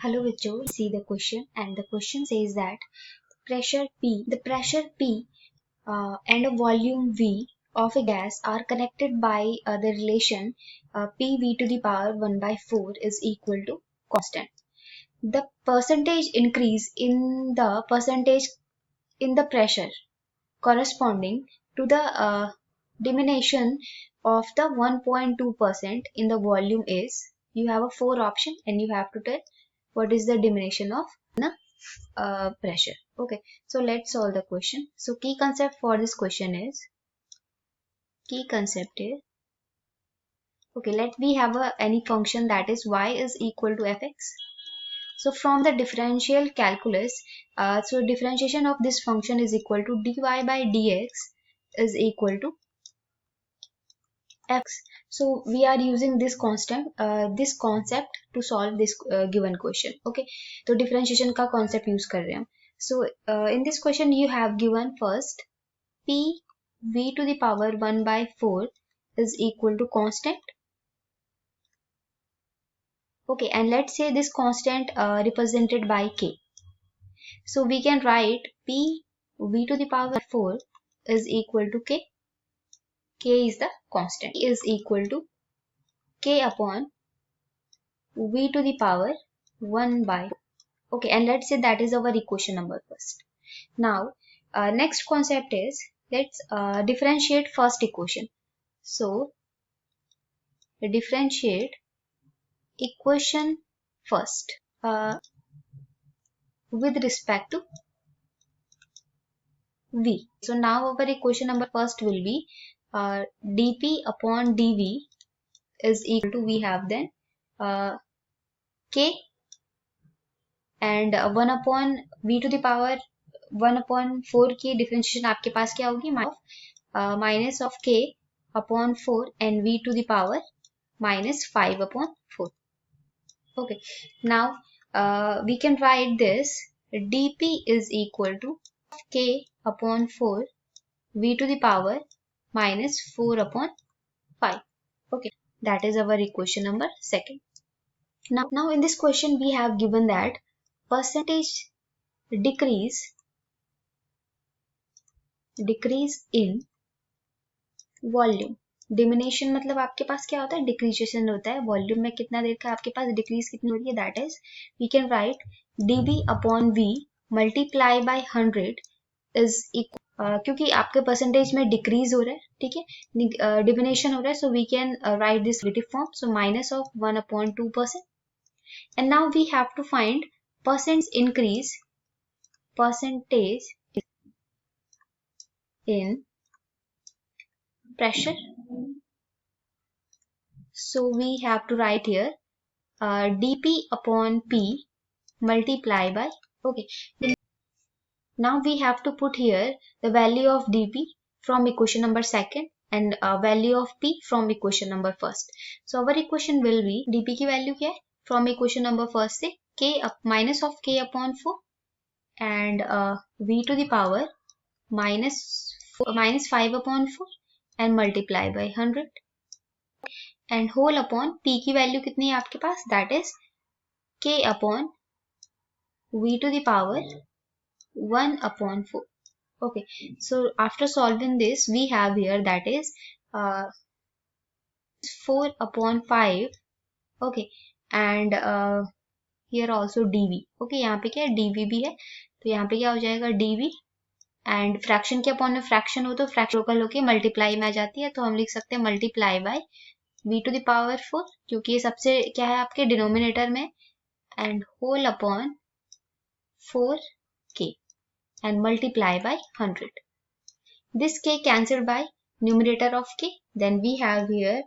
Hello Vichu, see the question, and the question says that the pressure P and a volume V of a gas are connected by the relation PV to the power 1 by 4 is equal to constant. The percentage increase in the percentage in the pressure corresponding to the diminution of the 1.2% in the volume is, you have a four option and you have to tell what is the diminution of the pressure. Okay, so let's solve the question. So key concept for this question is, okay, let me have any function that is y is equal to fx. So from the differential calculus, so differentiation of this function is equal to dy by dx is equal to x. So we are using this this concept to solve this given question. Okay, तो differentiation का concept use कर रहे हैं हम. So in this question you have given first p v to the power 1 by 4 is equal to constant. Okay, and let's say this constant represented by k. So we can write p v to the power 4 is equal to k. K is the constant. Is equal to k upon v to the power 1 by 4. Okay, and let's say that is our equation number first. Now next concept is, let's differentiate first equation. So differentiate equation first with respect to v. So now our equation number first will be dp upon dv is equal to, we have then k and 1 upon v to the power 1 upon 4 की differentiation आपके पास क्या होगी, minus of k upon 4 and v to the power minus 5 upon 4. Okay, now we can write this dp is equal to k upon 4 v to the power minus 4 upon 5. Okay, that is our equation number second. Now in this question we have given that percentage decrease in volume. डिमिनेशन मतलब आपके पास क्या होता है, डिक्रीजिएशन होता है. Volume में कितना देर का आपके पास डिक्रीज कितनी हो रही है, that is we can write dB upon v multiply by 100 is equal, क्योंकि आपके परसेंटेज में डिक्रीज हो रहा है, ठीक है, डिमिनेशन हो रहा है, so we can write this negative form. So minus of 1 upon 2%. And now we have to find percentage in pressure. So we have to write here dp upon p multiply by, okay, now we have to put here the value of dp from equation number second and value of p from equation number first. So our equation will be, dp की value क्या है from equation number first से, k minus of k upon 4 and v to the power minus 5 upon 4 and multiply by 100 and whole upon p की value कितनी है आपके पास, that is k upon v to the power 1 upon 4. Okay, so after solving this we have here that is 4 upon 5. Okay, and here also dv. Okay, यहाँ पे क्या है, dv भी है, तो यहाँ पे क्या हो जाएगा dv एंड फ्रैक्शन के अपॉन में फ्रैक्शन हो तो फ्रैक्शन लोकल होके मल्टीप्लाई में आ जाती है, तो हम लिख सकते हैं multiply by v to the power 4, क्योंकि ये सबसे क्या है आपके डिनोमिनेटर में, and whole upon 4k and multiply by 100. This k cancelled by numerator of k, then we have here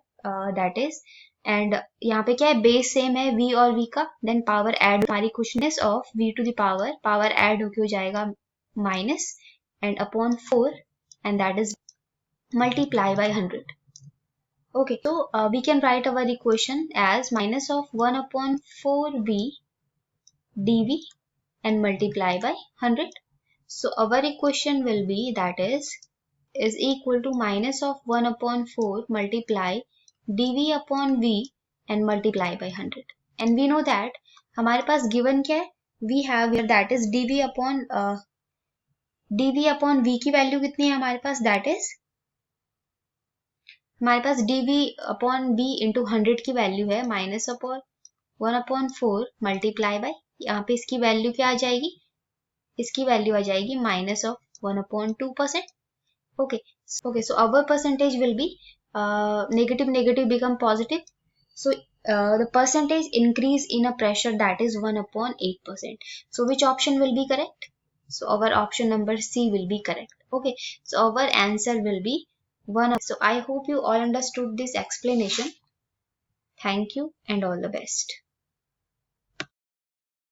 that is, and यहाँ पे क्या है, बेस सेम है v और v का, देन पावर ऐड, हमारी question of v to the power add होके हो जाएगा minus and upon 4 and that is multiply by 100. Okay, so we can write our equation as minus of 1 upon 4v dv and multiply by 100. So our equation will be, that is equal to minus of 1 upon 4 multiply dv upon v and multiply by 100. And we know that हमारे पास given क्या है, we have here that is dv upon v की value कितनी है हमारे पास, that is हमारे पास dv अपॉन v इंटू 100 की वैल्यू है माइनस अपॉन 1/4 मल्टीप्लाई बाय, यहाँ पे इसकी वैल्यू क्या आ जाएगी, इसकी वैल्यू आ जाएगी minus of 1/2%. Okay, so our percentage will be negative become positive. So the percentage increase in a pressure, that is 1/8%. So which option will be correct? So our option number C will be correct. Okay, so our answer will be 1. So I hope you all understood this explanation. Thank you and all the best.